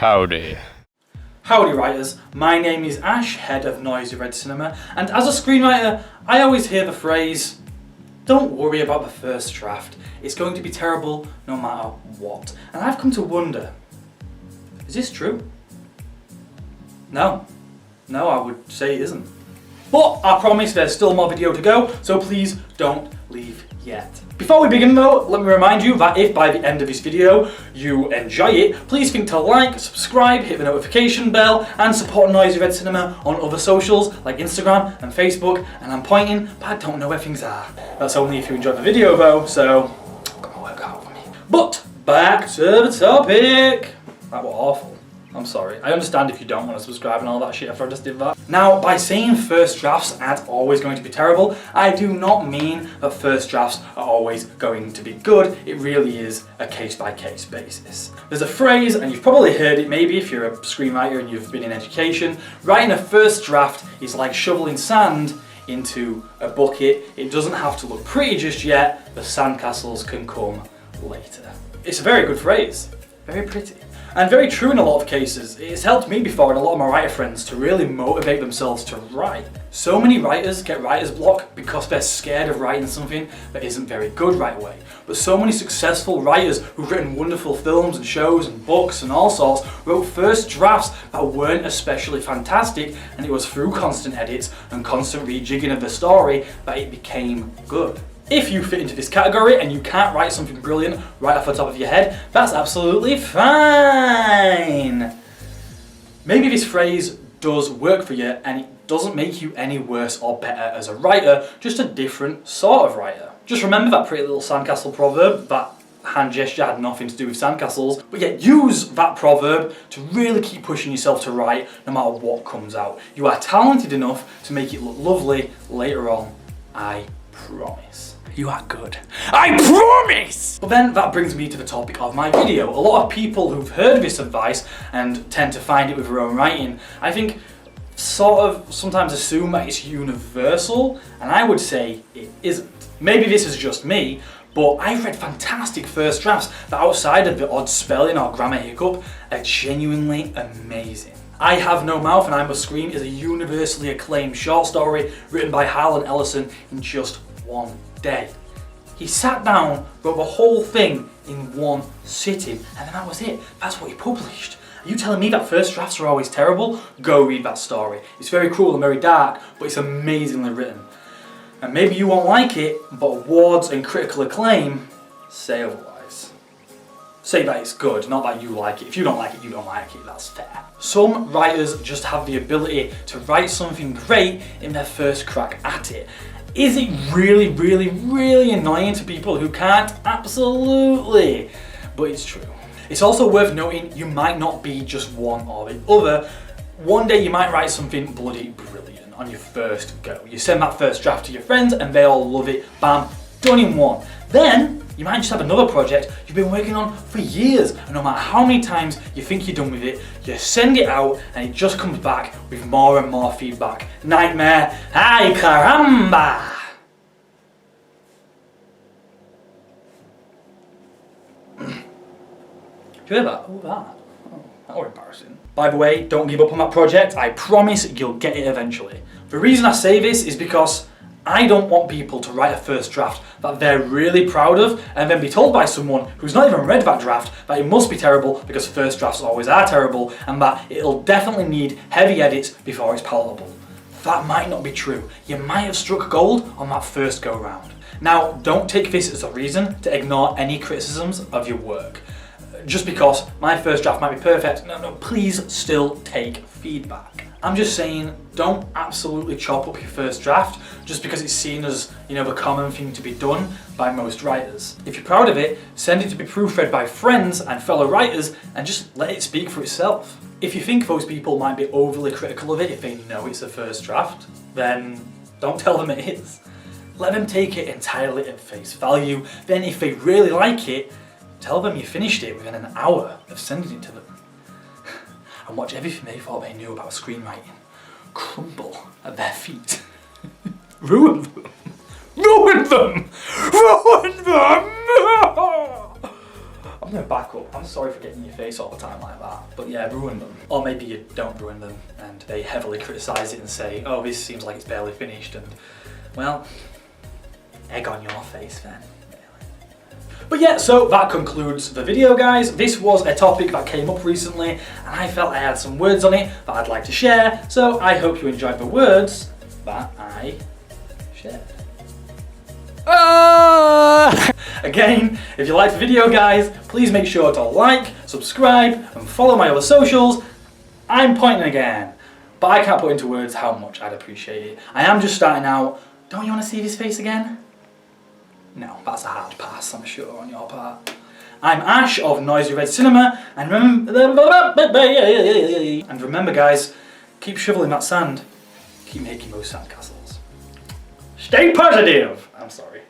Howdy. Howdy writers, my name is Ash, head of Noisy Red Cinema, and as a screenwriter, I always hear the phrase, don't worry about the first draft, it's going to be terrible no matter what. And I've come to wonder, is this true? No, I would say it isn't. But I promise there's still more video to go, so please don't leave yet. Before we begin though, let me remind you that if by the end of this video you enjoy it, please think to like, subscribe, hit the notification bell, and support Noisy Red Cinema on other socials like Instagram and Facebook. And I'm pointing, but I don't know where things are. That's only if you enjoy the video though, so come on, work out for me. But back to the topic. That was awful. I'm sorry. I understand if you don't want to subscribe and all that shit after I just did that. Now, by saying first drafts aren't always going to be terrible, I do not mean that first drafts are always going to be good. It really is a case-by-case basis. There's a phrase, and you've probably heard it maybe if you're a screenwriter and you've been in education, writing a first draft is like shoveling sand into a bucket. It doesn't have to look pretty just yet, the sandcastles can come later. It's a very good phrase, very pretty. And very true in a lot of cases. It's helped me before and a lot of my writer friends to really motivate themselves to write. So many writers get writer's block because they're scared of writing something that isn't very good right away. But so many successful writers who've written wonderful films and shows and books and all sorts wrote first drafts that weren't especially fantastic, and it was through constant edits and constant rejigging of the story that it became good. If you fit into this category and you can't write something brilliant right off the top of your head, that's absolutely fine. Maybe this phrase does work for you and it doesn't make you any worse or better as a writer, just a different sort of writer. Just remember that pretty little sandcastle proverb, that hand gesture had nothing to do with sandcastles, but yet use that proverb to really keep pushing yourself to write no matter what comes out. You are talented enough to make it look lovely later on, I promise. You are good. I promise! But then that brings me to the topic of my video. A lot of people who've heard this advice and tend to find it with their own writing, I think sort of sometimes assume that it's universal, and I would say it isn't. Maybe this is just me, but I've read fantastic first drafts that outside of the odd spelling or grammar hiccup are genuinely amazing. I Have No Mouth and I Must Scream is a universally acclaimed short story written by Harlan Ellison in just one day. He sat down, wrote the whole thing in one sitting, and then that was it. That's what he published. Are you telling me that first drafts are always terrible? Go read that story. It's very cruel and very dark, but it's amazingly written. And maybe you won't like it, but awards and critical acclaim say otherwise. Say that it's good, not that you like it. If you don't like it, you don't like it, that's fair. Some writers just have the ability to write something great in their first crack at it. Is it really annoying to people who can't? Absolutely. But it's true. It's also worth noting you might not be just one or the other. One day you might write something bloody brilliant on your first go. You send that first draft to your friends and they all love it. Bam, done in one. Then you might just have another project you've been working on for years, and no matter how many times you think you're done with it, you send it out and it just comes back with more and more feedback. Nightmare, ay caramba! Do you hear that? Oh, that was embarrassing. By the way, don't give up on that project. I promise you'll get it eventually. The reason I say this is because I don't want people to write a first draft that they're really proud of and then be told by someone who's not even read that draft that it must be terrible because first drafts always are terrible and that it'll definitely need heavy edits before it's palatable. That might not be true. You might have struck gold on that first go round. Now, don't take this as a reason to ignore any criticisms of your work. Just because my first draft might be perfect, no, please still take feedback. I'm just saying, don't absolutely chop up your first draft just because it's seen as, the common thing to be done by most writers. If you're proud of it, send it to be proofread by friends and fellow writers and just let it speak for itself. If you think those people might be overly critical of it if they know it's a first draft, then don't tell them it is. Let them take it entirely at face value. Then if they really like it, tell them you finished it within an hour of sending it to them. And watch everything they thought they knew about screenwriting crumble at their feet. Ruin them! Ruin them! Ruin them! I'm gonna back up. I'm sorry for getting in your face all the time like that. But yeah, ruin them. Or maybe you don't ruin them and they heavily criticise it and say, oh, this seems like it's barely finished, and well, egg on your face then. But yeah, so that concludes the video, guys. This was a topic that came up recently and I felt I had some words on it that I'd like to share, so I hope you enjoyed the words that I shared. Again, if you liked the video, guys, please make sure to like, subscribe and follow my other socials. I'm pointing again, but I can't put into words how much I'd appreciate it. I am just starting out. Don't you want to see this face again? No, that's a hard pass, I'm sure, on your part. I'm Ash of Noisy Red Cinema, and remember, guys, keep shoveling that sand. Keep making those sandcastles. Stay positive! I'm sorry.